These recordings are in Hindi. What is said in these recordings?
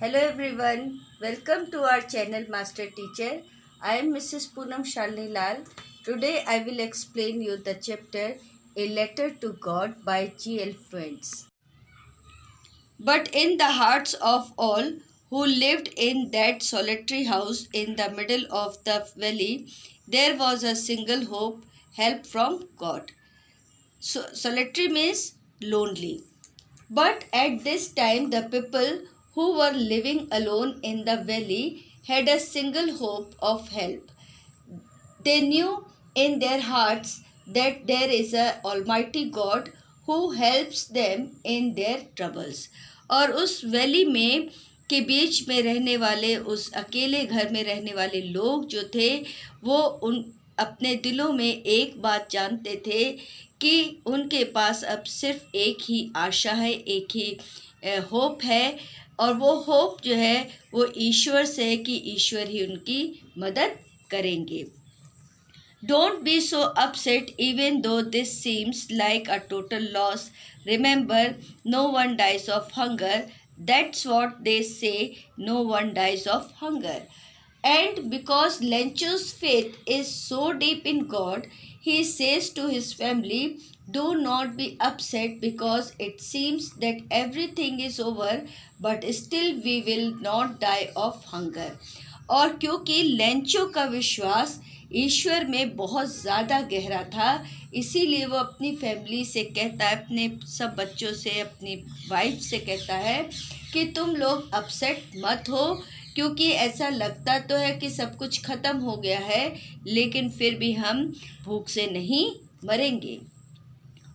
Hello everyone, welcome to our channel Master Teacher. I am Mrs. Poonam Shalini Lal. Today I will explain you the chapter A Letter to God by G.L. Friends. But in the hearts of all who lived in that solitary house in the middle of the valley, there was a single hope, help from God. So, solitary means lonely. But at this time, the people who were living alone in the valley had a single hope of help. They knew in their hearts that there is a Almighty God who helps them in their troubles. और उस वैली में के बीच में रहने वाले उस अकेले घर में रहने वाले लोग जो थे वो उन अपने दिलों में एक बात जानते थे कि उनके पास अब सिर्फ एक ही आशा है, एक ही होप है, और वो होप जो है वो ईश्वर से है कि ईश्वर ही उनकी मदद करेंगे. Don't be so upset even though this seems like a total loss. Remember, no one dies of hunger. That's what they say, no one dies of hunger. And because Lencho's faith is so deep in God, he says to his family, do not be upset because it seems that everything is over, but still we will not die of hunger. और क्योंकि लेंचो का विश्वास ईश्वर में बहुत ज़्यादा गहरा था, इसीलिए वो अपनी फैमिली से कहता है, अपने सब बच्चों से, अपनी वाइफ से कहता है कि तुम लोग अपसेट मत हो, क्योंकि ऐसा लगता तो है कि सब कुछ ख़त्म हो गया है, लेकिन फिर भी हम भूख से नहीं मरेंगे.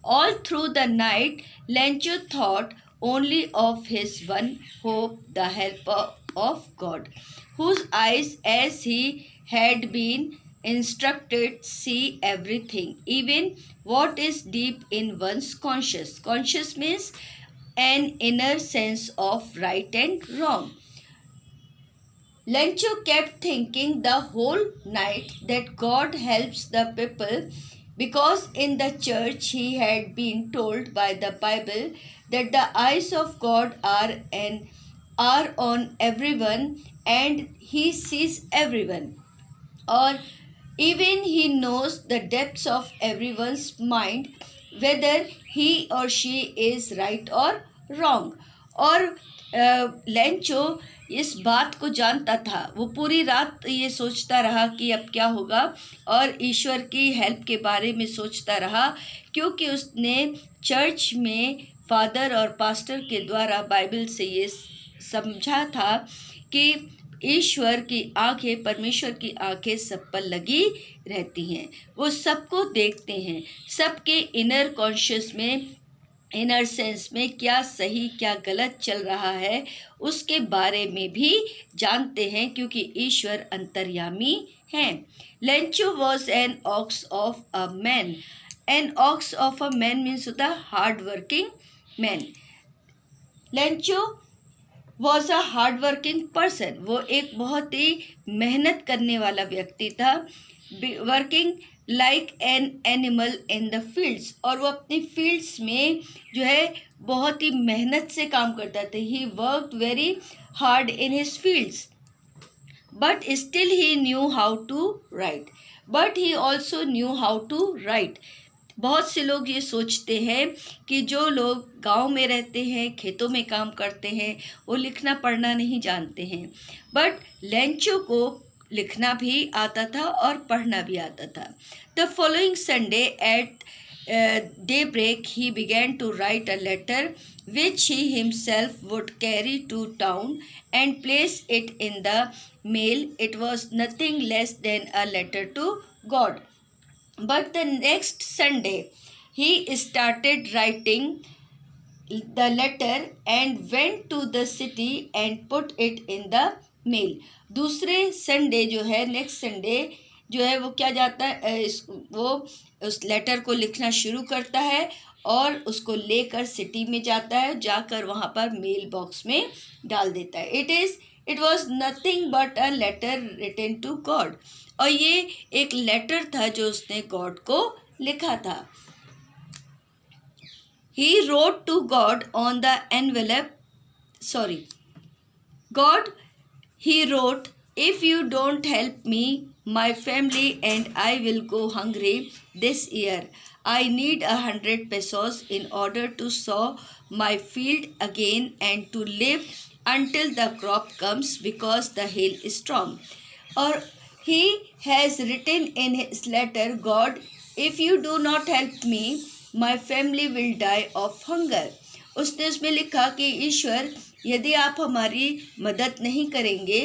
All through the night, Lencho thought only of his one hope, the help of God, whose eyes, as he had been instructed, see everything, even what is deep in one's conscience. Conscious means an inner sense of right and wrong. Lencho kept thinking the whole night that God helps the people because in the church he had been told by the Bible that the eyes of God are on everyone and he sees everyone. Or even he knows the depths of everyone's mind, whether he or she is right or wrong. और लेंचो इस बात को जानता था. वो पूरी रात ये सोचता रहा कि अब क्या होगा, और ईश्वर की हेल्प के बारे में सोचता रहा, क्योंकि उसने चर्च में फादर और पास्टर के द्वारा बाइबल से ये समझा था कि ईश्वर की आंखें, परमेश्वर की आंखें सब पर लगी रहती हैं. वो सबको देखते हैं, सबके इनर कॉन्शियस में, इनर सेंस में क्या सही क्या गलत चल रहा है उसके बारे में भी जानते हैं, क्योंकि ईश्वर अंतर्यामी हैं. Lencho was an ox of a man. An ox of a man means होता है hard working man. Lencho was a hard working person. वो एक बहुत ही मेहनत करने वाला व्यक्ति था. Working like an animal in the fields. और वो अपनी फील्ड्स में जो है बहुत ही मेहनत से काम करता था. He worked very hard in his fields, but still he knew how to write. But he also knew how to write. बहुत से लोग ये सोचते हैं कि जो लोग गांव में रहते हैं, खेतों में काम करते हैं, वो लिखना पढ़ना नहीं जानते हैं. बट लेंचो को लिखना भी आता था और पढ़ना भी आता था. The following Sunday at daybreak he began to write a letter which he himself would carry to town and place it in the mail. It was nothing less than a letter to God. But the next Sunday he started writing the letter and went to the city and put it in the mail. दूसरे संडे जो है, नेक्स्ट संडे जो है, वो क्या जाता है, वो उस लेटर को लिखना शुरू करता है और उसको लेकर सिटी में जाता है, जाकर वहाँ पर मेल बॉक्स में डाल देता है. It was nothing but a letter written to God. और ये एक लेटर था जो उसने गॉड को लिखा था. He wrote to God on the envelope. Sorry. God, he wrote, if you don't help me, my family and I will go hungry this year. I need 100 pesos in order to sow my field again and to live until the crop comes because the hail is strong. Or he has written in his letter, God, if you do not help me, my family will die of hunger. उसने उसमें लिखा कि ईश्वर, यदि आप हमारी मदद नहीं करेंगे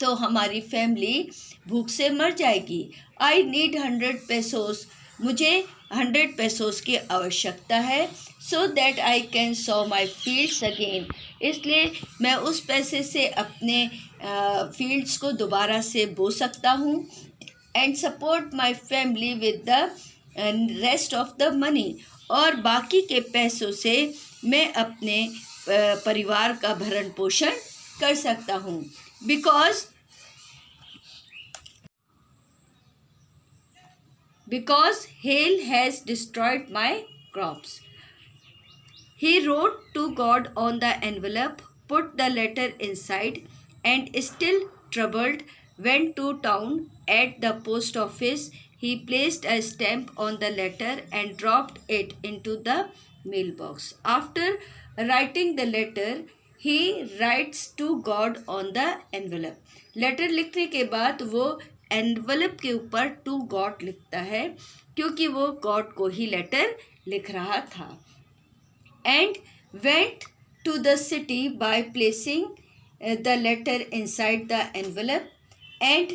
तो हमारी फैमिली भूख से मर जाएगी. I need 100 pesos. मुझे 100 पेसोस की आवश्यकता है, so that I can so my fields again. इसलिए मैं उस पैसे से अपने फील्ड्स को दोबारा से बो सकता हूँ and support my family with the rest of the money. और बाकी के पैसों से मैं अपने परिवार का भरण पोषण कर सकता हूँ. Because hail has destroyed my crops. He wrote to God on the envelope, put the letter inside, and still troubled, went to town. At the post office, he placed a stamp on the letter and dropped it into the mailbox. After writing the letter, he writes to God on the envelope. Letter लिखने के बाद वो एनवलप के ऊपर टू गॉड लिखता है, क्योंकि वो गॉड को ही लेटर लिख रहा था. And went to the city by placing the letter inside the envelope, and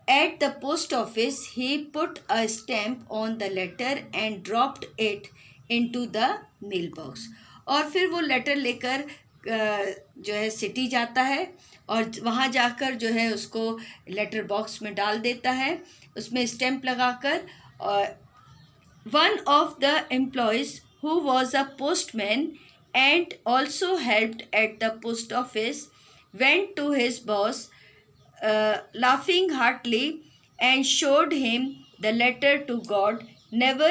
at the post office he put a stamp on the letter and dropped it into the mail box. और फिर वो लेटर लेकर जो है सिटी जाता है और वहाँ जाकर जो है उसको लेटर बॉक्स में डाल देता है, उसमें स्टैम्प लगाकर. और one of the employees who was a postman and also helped at the post office went to his boss laughing heartily and showed him the letter to God. Never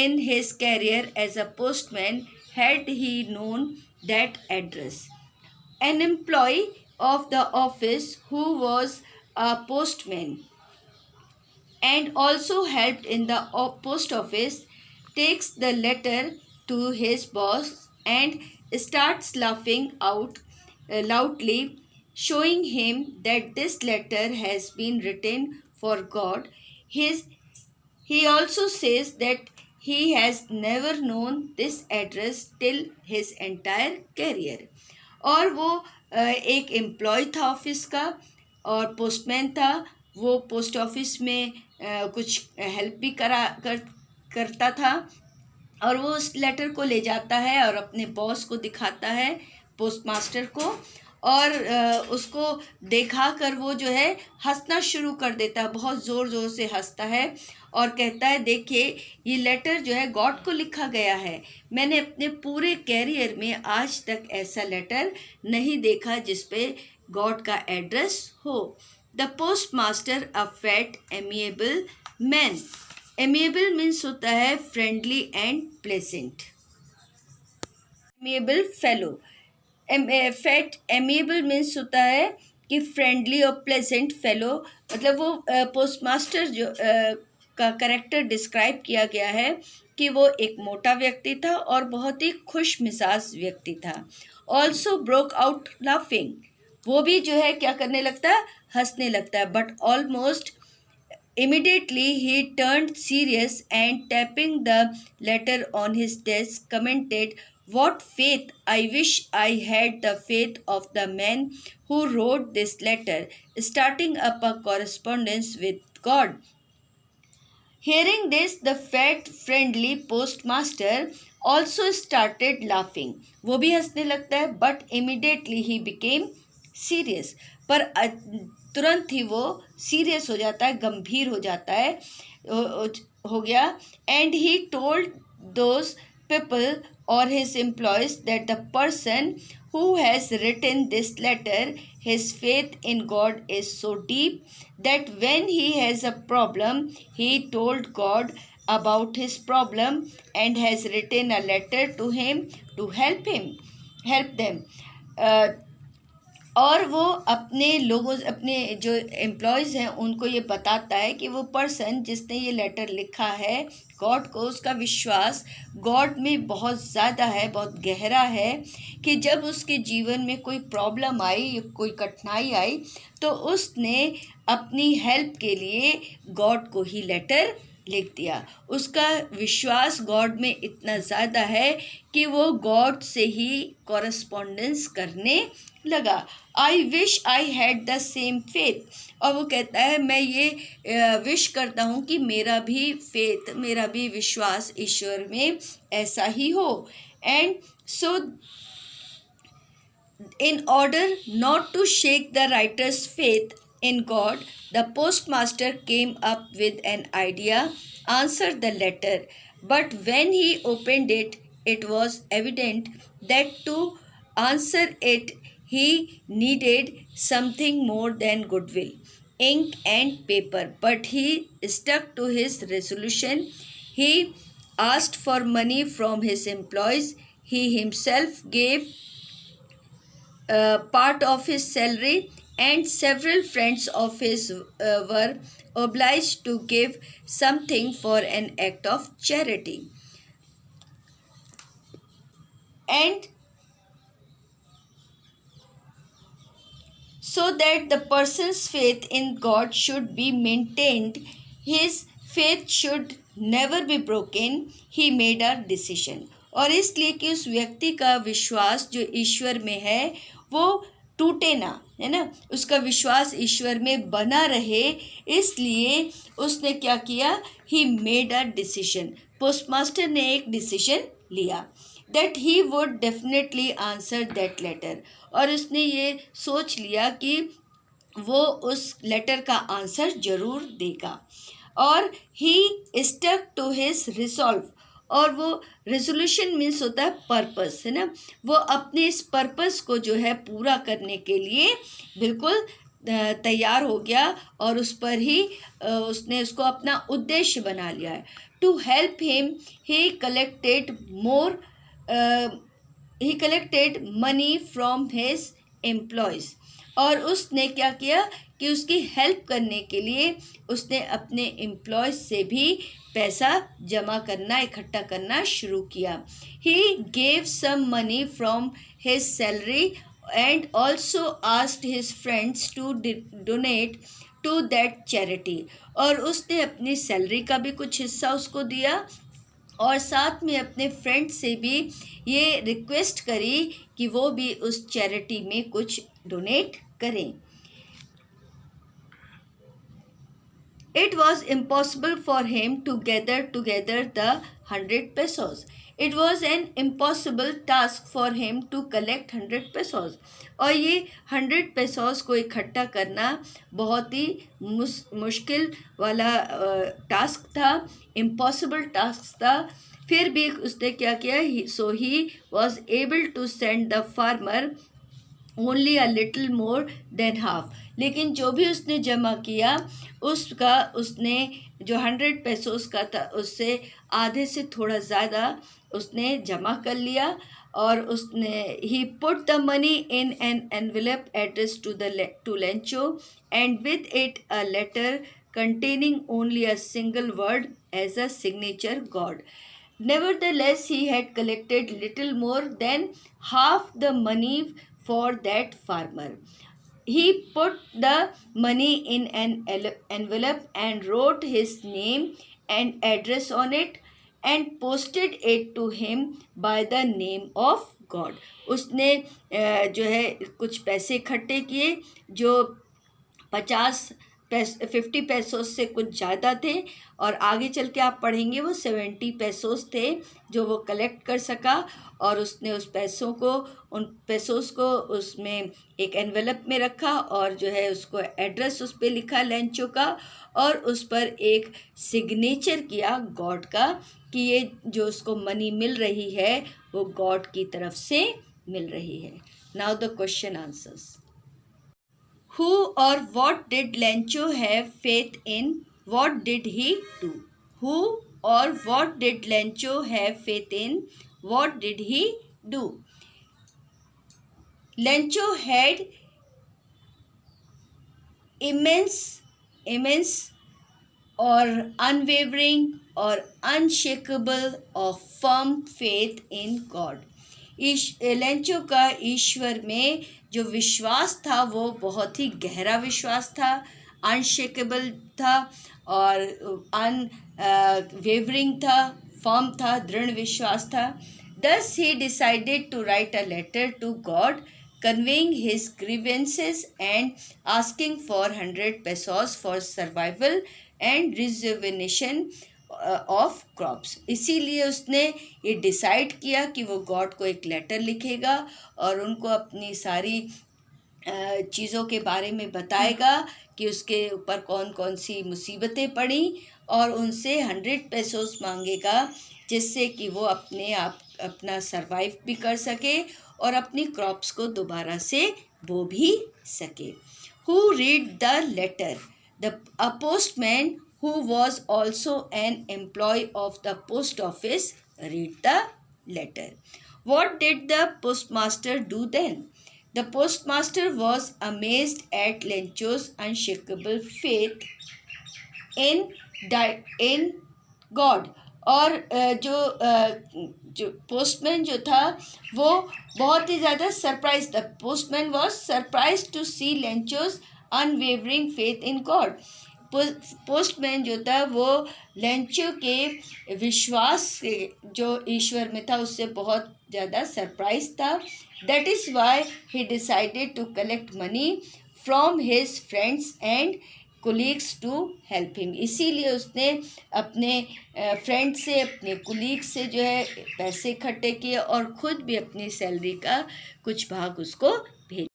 in his career as a postman had he known that address. An employee of the office who was a postman and also helped in the post office takes the letter to his boss and starts laughing out loudly, showing him that this letter has been written for God. He also says that he has never known this address till his entire career. और वो एक एम्प्लॉय था ऑफिस का और पोस्टमैन था. वो पोस्ट ऑफिस में कुछ हेल्प भी करता था और वो उस लेटर को ले जाता है और अपने बॉस को दिखाता है, पोस्ट मास्टर को. और उसको देखा कर वो जो है हंसना शुरू कर देता है, बहुत ज़ोर ज़ोर से हंसता है और कहता है, देखिए ये लेटर जो है गॉड को लिखा गया है. मैंने अपने पूरे कैरियर में आज तक ऐसा लेटर नहीं देखा जिस पे गॉड का एड्रेस हो. The post master a fat amiable man. Amiable means होता है friendly and pleasant. Amiable fellow. Fat amiable means होता है कि फ्रेंडली और प्लेजेंट फेलो. मतलब वो पोस्ट मास्टर जो का करेक्टर डिस्क्राइब किया गया है कि वो एक मोटा व्यक्ति था और बहुत ही खुश मिजाज व्यक्ति था. Also broke out laughing. वो भी जो है क्या करने लगता है, हंसने लगता है. But almost immediately he turned serious and tapping the letter on his desk commented, what faith! I wish I had the faith of the man who wrote this letter, starting up a correspondence with God. Hearing this, the fat, friendly postmaster also started laughing. वो भी हंसने लगता है. But immediately he became serious. पर तुरंत ही वो सीरियस हो जाता है, गंभीर हो जाता है, हो गया. And he told those people और his employees that the person who has written this letter, his faith in God is so deep that when he has a problem, he told God about his problem and has written a letter to him to help them. और वो अपने लोगों अपने जो एम्प्लॉयज़ हैं उनको ये बताता है कि वो पर्सन जिसने ये लेटर लिखा है गॉड को, उसका विश्वास गॉड में बहुत ज़्यादा है, बहुत गहरा है, कि जब उसके जीवन में कोई प्रॉब्लम आई, कोई कठिनाई आई, तो उसने अपनी हेल्प के लिए गॉड को ही लेटर लिख दिया। उसका विश्वास गॉड में इतना ज़्यादा है कि वो गॉड से ही कॉरस्पॉन्डेंस करने लगा। I wish I had the same faith. और वो कहता है मैं ये विश करता हूँ कि मेरा भी फेथ, मेरा भी विश्वास ईश्वर में ऐसा ही हो। And so in order not to shake the writer's faith in God, the postmaster came up with an idea, answered the letter. But when he opened it, it was evident that to answer it, he needed something more than goodwill, ink and paper. But he stuck to his resolution. He asked for money from his employees. He himself gave part of his salary, and several friends of his were obliged to give something for an act of charity. And so that the person's faith in God should be maintained, his faith should never be broken, he made a decision. और इसलिए कि उस व्यक्ति का विश्वास जो ईश्वर में है वो टूटे ना, है ना, उसका विश्वास ईश्वर में बना रहे, इसलिए उसने क्या किया, he made a decision. Postmaster ने एक डिसीजन लिया that he would definitely answer that letter. और उसने ये सोच लिया कि वो उस लेटर का आंसर जरूर देगा। और ही स्टक टू हिज रिसॉल्व। और वो रेजोल्यूशन मीन्स होता है पर्पस, है ना, वो अपने इस पर्पस को जो है पूरा करने के लिए बिल्कुल तैयार हो गया और उस पर ही उसने उसको अपना उद्देश्य बना लिया है। To help him he collected money from his employees. और उसने क्या किया कि उसकी हेल्प करने के लिए उसने अपने एम्प्लॉयज़ से भी पैसा जमा करना, इकट्ठा करना शुरू किया। He gave some money from his salary and also asked his friends to donate to that charity. और उसने अपनी सैलरी का भी कुछ हिस्सा उसको दिया और साथ में अपने फ्रेंड से भी ये रिक्वेस्ट करी कि वो भी उस चैरिटी में कुछ डोनेट करें। It was impossible for him to gather together the 100 pesos. It was an impossible task for him to collect 100 pesos. और ये 100 pesos को इकट्ठा करना बहुत ही मुश्किल वाला टास्क था, इम्पॉसिबल टास्क था। फिर भी उसने क्या किया, so he was able to send the farmer only a little more than half. लेकिन जो भी उसने जमा किया उसका उसने जो 100 पेसोस का था उससे आधे से थोड़ा ज़्यादा उसने जमा कर लिया। और उसने he put the money in an envelope address to Lencho and with it a letter containing only a single word as a signature God. Nevertheless, he had collected little more than half the money for that farmer. He put the money in an envelope and wrote his name and address on it and posted it to him by the name of God. उसने जो है कुछ पैसे इकट्ठे किए जो 50 पैसों से कुछ ज़्यादा थे और आगे चल के आप पढ़ेंगे वो 70 पैसोस थे जो वो कलेक्ट कर सका। और उसने उन पैसों को उसमें एक एनवेलप में रखा और जो है उसको एड्रेस उस पर लिखा लेंचो का और उस पर एक सिग्नेचर किया गॉड का कि ये जो उसको मनी मिल रही है वो गॉड की तरफ से मिल रही है। Now the question answers. Who or what did Lencho have faith in? What did he do? Who or what did Lencho have faith in? What did he do? Lencho had immense or unwavering or unshakable or firm faith in God. Lencho का ईश्वर में जो विश्वास था वो बहुत ही गहरा विश्वास था, अनशेकेबल था और अनवेवरिंग था, फर्म था, दृढ़ विश्वास था. Thus he decided to write a letter to God conveying his grievances and asking for 100 pesos for survival and rejuvenation of crops. इसीलिए उसने ये डिसाइड किया कि वो गॉड को एक लेटर लिखेगा और उनको अपनी सारी चीज़ों के बारे में बताएगा कि उसके ऊपर कौन कौन सी मुसीबतें पड़ी और उनसे 100 पेसोस मांगेगा जिससे कि वो अपने आप अपना सरवाइव भी कर सके और अपनी क्रॉप्स को दोबारा से बो भी सके. Who read the letter? A postman who was also an employee of the post office read the letter. What did the postmaster do then? The postmaster was amazed at Lencho's unshakable faith in God. और जो पोस्टमैन जो था वो बहुत ही ज़्यादा सरप्राइज था. Postman was surprise to see Lencho's unwavering faith in God. Postman जो था वो लेंचो के विश्वास जो ईश्वर में था उससे बहुत ज़्यादा सरप्राइज था. That is why he decided to collect money from his friends and colleagues to help him. इसीलिए उसने अपने फ्रेंड से, अपने कोलीग से जो है पैसे इकट्ठे किए और ख़ुद भी अपनी सैलरी का कुछ भाग उसको भेजा.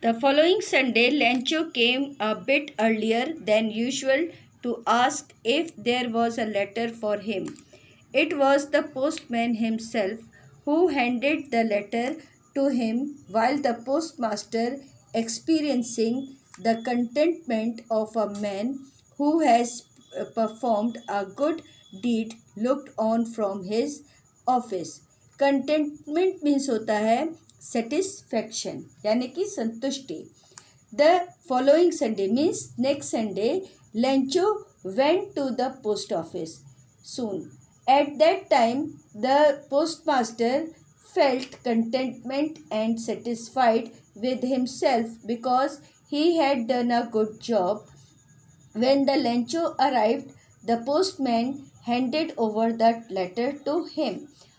The following Sunday, Lencho came a bit earlier than usual to ask if there was a letter for him. It was the postman himself who handed the letter to him, while the postmaster, experiencing the contentment of a man who has performed a good deed, looked on from his office. Contentment means होता है सेटिस्फैक्शन यानी कि संतुष्टि. The following Sunday means next Sunday Lencho went to the post office soon. At that time the postmaster felt contentment and satisfied with himself because he had done a good job. When the Lencho arrived the postman handed over the letter to him.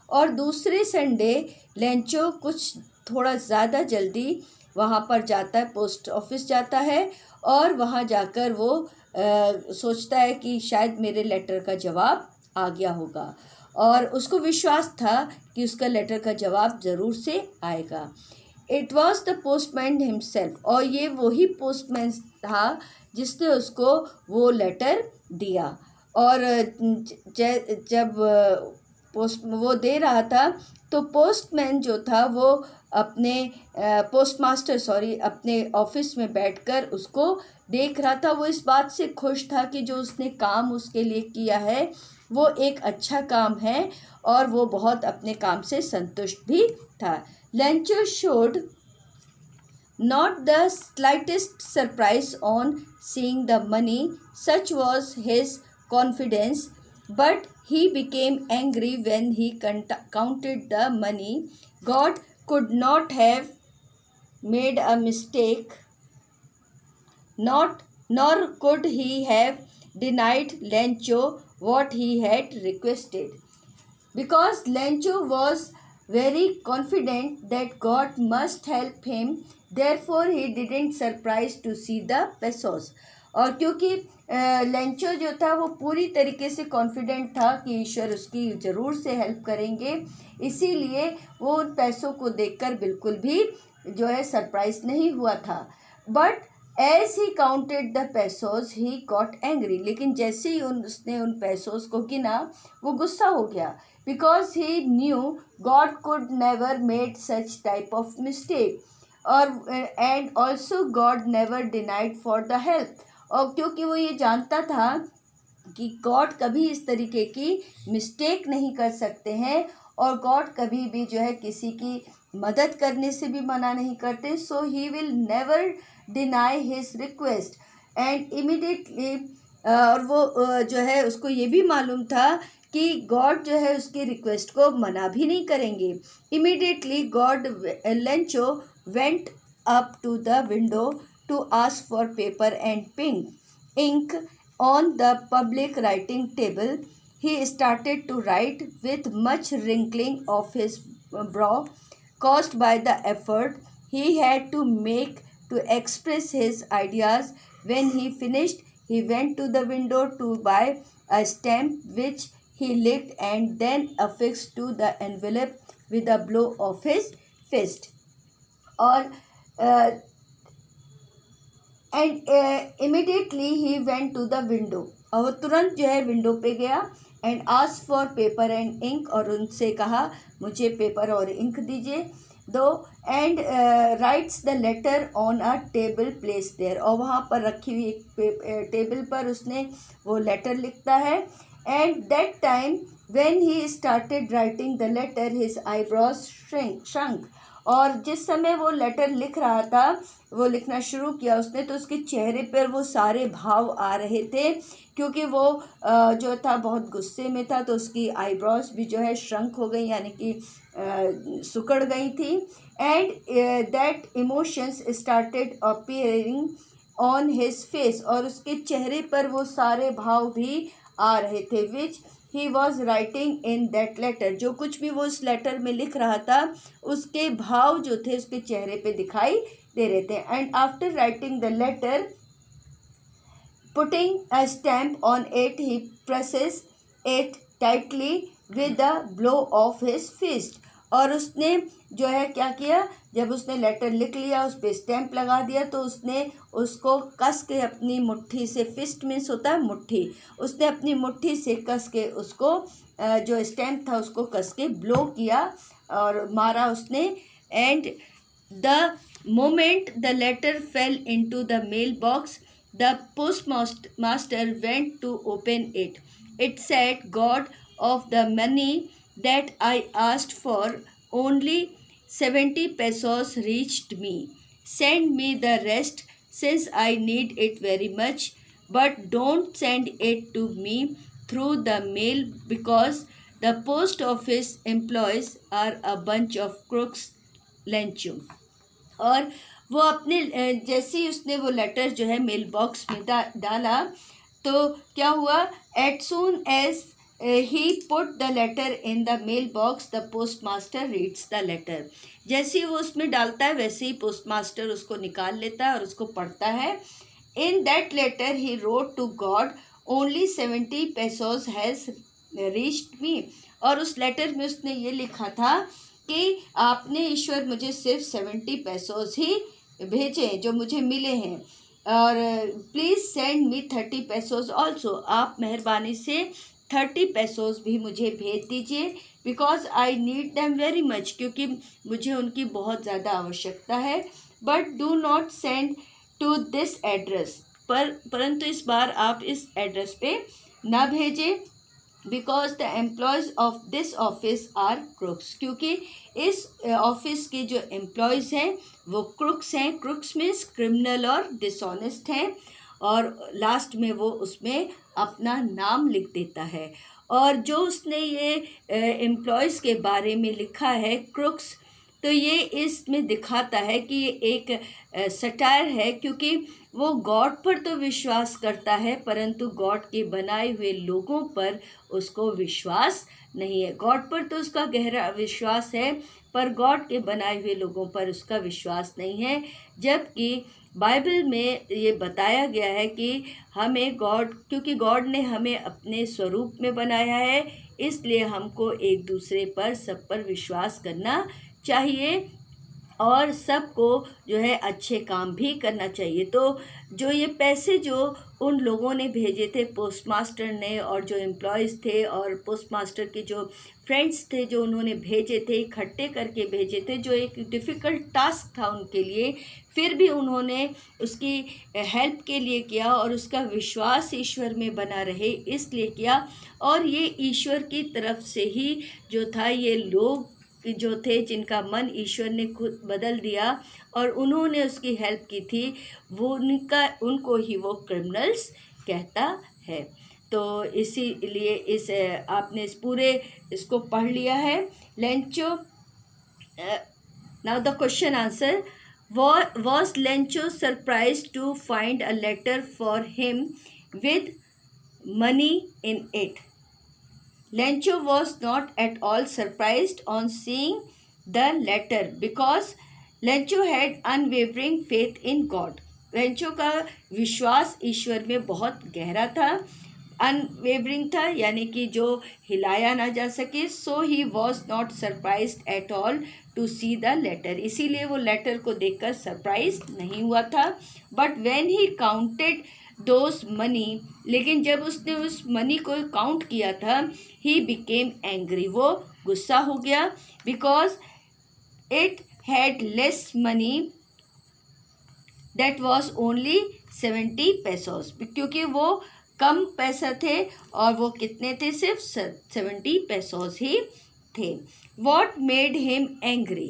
और दूसरे संडे लेंचो कुछ थोड़ा ज़्यादा जल्दी वहाँ पर जाता है, पोस्ट ऑफिस जाता है और वहाँ जाकर वो सोचता है कि शायद मेरे लेटर का जवाब आ गया होगा और उसको विश्वास था कि उसका लेटर का जवाब ज़रूर से आएगा. It was the postman himself. और ये वही पोस्टमैन था जिसने उसको वो लेटर दिया. और जब वो दे रहा था तो पोस्टमैन जो था वो अपने अपने ऑफिस में बैठकर उसको देख रहा था. वो इस बात से खुश था कि जो उसने काम उसके लिए किया है वो एक अच्छा काम है और वो बहुत अपने काम से संतुष्ट भी था. Lencho showed not the slightest surprise on seeing the money, such was his confidence, but he became angry when he counted the money. God could not have made a mistake, nor could he have denied Lencho what he had requested, because Lencho was very confident that God must help him. Therefore he didn't surprise to see the pesos. और क्योंकि लेंचो जो था वो पूरी तरीके से कॉन्फिडेंट था कि ईश्वर उसकी ज़रूर से हेल्प करेंगे, इसीलिए वो उन पैसों को देखकर बिल्कुल भी जो है सरप्राइज नहीं हुआ था. But as he counted the pesos he got angry. लेकिन जैसे ही उसने उन पैसोज को गिना वो गुस्सा हो गया. Because he knew God could never made such type of mistake और and also God never denied for the help. और क्योंकि वो ये जानता था कि गॉड कभी इस तरीके की मिस्टेक नहीं कर सकते हैं और गॉड कभी भी जो है किसी की मदद करने से भी मना नहीं करते. So he will never deny his request. And immediately और वो जो है उसको ये भी मालूम था कि गॉड जो है उसकी रिक्वेस्ट को मना भी नहीं करेंगे. Immediately god Lencho went up to the window to ask for paper and ink on the public writing table. He started to write with much wrinkling of his brow caused by the effort he had to make to express his ideas. When he finished, he went to the window to buy a stamp which he licked and then affixed to the envelope with a blow of his fist. और and immediately he went to the window. और वो तुरंत जो है विंडो पे गया. And ask for paper and ink. और उनसे कहा मुझे पेपर और इंक दीजिए दो. And writes the letter on a table place there. और वहाँ पर रखी हुई एक टेबल पर उसने वो लेटर लिखता है. And that time when he started writing the letter his eyebrows shrunk. और जिस समय वो लेटर लिख रहा था, वो लिखना शुरू किया उसने, तो उसके चेहरे पर वो सारे भाव आ रहे थे क्योंकि वो जो था बहुत गुस्से में था. तो उसकी आईब्रोज भी जो है श्रंक हो गई, यानी कि सिकुड़ गई थी. And that emotions started appearing on his face. और उसके चेहरे पर वो सारे भाव भी आ रहे थे. Which he was writing in that letter. जो कुछ भी वो उस लेटर में लिख रहा था उसके भाव जो थे उसके चेहरे पे दिखाई दे रहे थे. And after writing the letter putting a stamp on it he presses it tightly with the blow of his fist. और उसने जो है क्या किया, जब उसने लेटर लिख लिया उस पर स्टैम्प लगा दिया तो उसने उसको कस के अपनी मुट्ठी से, फिस्ट मीन्स होता है मुट्ठी, उसने अपनी मुट्ठी से कस के उसको जो स्टैम्प था उसको कस के ब्लो किया और मारा उसने. And the moment the letter fell into the mail box the post master went to open it. It said, God of the money that I asked for, only 70 pesos reached me. Send me the rest since I need it very much, but don't send it to me through the mail because the post office employees are a bunch of crooks. Lenchu. और वो अपने जैसे ही उसने वो लेटर जो है मेल बॉक्स में डाला तो क्या हुआ, at soon as he put the letter in the mailbox, the postmaster reads the letter. जैसे ही वो उसमें डालता है वैसे ही पोस्टमास्टर उसको निकाल लेता है और उसको पढ़ता है. In that letter he wrote to God, only 70 pesos has reached me. और उस लेटर में उसने ये लिखा था कि आपने ईश्वर मुझे सिर्फ 70 पैसोज ही भेजे जो मुझे मिले हैं, और please send me 30 pesos also. आप मेहरबानी से 30 पैसोज भी मुझे भेज दीजिए, because I need them very much, क्योंकि मुझे उनकी बहुत ज़्यादा आवश्यकता है. But do not send to this address. परंतु इस बार आप इस एड्रेस पे ना भेजें, because the employees of this office are crooks. क्योंकि इस ऑफिस के जो एम्प्लॉयज़ हैं वो क्रुक्स हैं. क्रुक्स मीन्स क्रिमिनल और डिसऑनेस्ट हैं. और लास्ट में वो उसमें अपना नाम लिख देता है. और जो उसने ये एम्प्लॉयज़ के बारे में लिखा है क्रुक्स, तो ये इसमें दिखाता है कि ये एक सटायर है, क्योंकि वो गॉड पर तो विश्वास करता है परंतु गॉड के बनाए हुए लोगों पर उसको विश्वास नहीं है. गॉड पर तो उसका गहरा विश्वास है पर गॉड के बनाए हुए लोगों पर उसका विश्वास नहीं है. जबकि बाइबल में ये बताया गया है कि हमें गॉड, क्योंकि गॉड ने हमें अपने स्वरूप में बनाया है, इसलिए हमको एक दूसरे पर, सब पर विश्वास करना चाहिए और सबको जो है अच्छे काम भी करना चाहिए. तो जो ये पैसे जो उन लोगों ने भेजे थे पोस्टमास्टर ने, और जो एम्प्लॉयज़ थे और पोस्टमास्टर के जो फ्रेंड्स थे जो उन्होंने भेजे थे, इकट्ठे करके भेजे थे, जो एक डिफ़िकल्ट टास्क था उनके लिए, फिर भी उन्होंने उसकी हेल्प के लिए किया और उसका विश्वास ईश्वर में बना रहे इसलिए किया. और ये ईश्वर की तरफ से ही जो था ये लोग जो थे जिनका मन ईश्वर ने खुद बदल दिया और उन्होंने उसकी हेल्प की थी, वो उनको ही वो क्रिमिनल्स कहता है। तो इसीलिए आपने इस पूरे इसको पढ़ लिया है। Lencho, now the question answer, was Lencho surprised to find a letter for him with money in it? Lencho was not at all surprised on seeing the letter because Lencho had unwavering faith in God. Lencho का विश्वास ईश्वर में बहुत गहरा था, अनवेवरिंग था, यानी कि जो हिलाया ना जा सके। So he was not surprised at all to see the letter, इसीलिए वो लेटर को देखकर सरप्राइज नहीं हुआ था। But when he counted those money, लेकिन जब उसने उस मनी को काउंट किया था, ही बिकेम एंग्री, वो गुस्सा हो गया, because it had less money, that was only 70 पैसोस, क्योंकि वो कम पैसा थे और वो कितने थे, सिर्फ 70 पैसोस ही थे। What made him angry?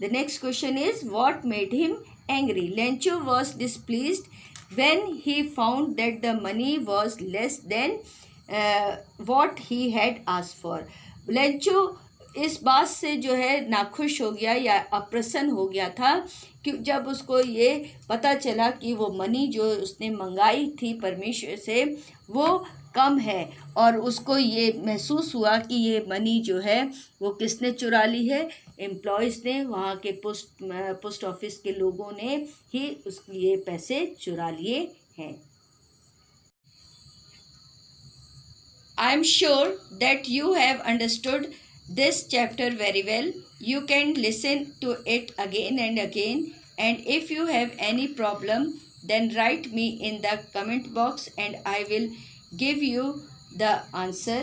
The next question is what made him angry? Lencho was displeased when he found that the money was less than what he had asked for. Lencho इस बात से जो है नाखुश हो गया या अप्रसन्न हो गया था कि जब उसको ये पता चला कि वो मनी जो उसने मंगाई थी परमेश्वर से वो कम है, और उसको ये महसूस हुआ कि ये मनी जो है वो किसने चुरा ली है, एम्प्लॉयज़ ने, वहाँ के पोस्ट ऑफिस के लोगों ने ही ये पैसे चुरा लिए हैं। I am sure that you have understood this chapter very well. You can listen to it again and again, and if you have any problem then write me in the comment box and I will give you the answer.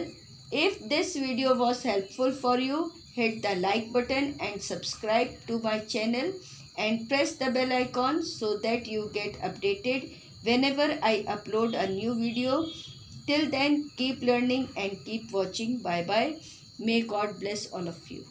If this video was helpful for you, hit the like button and subscribe to my channel and press the bell icon so that you get updated whenever I upload a new video. Till then, keep learning and keep watching. Bye bye. May God bless all of you.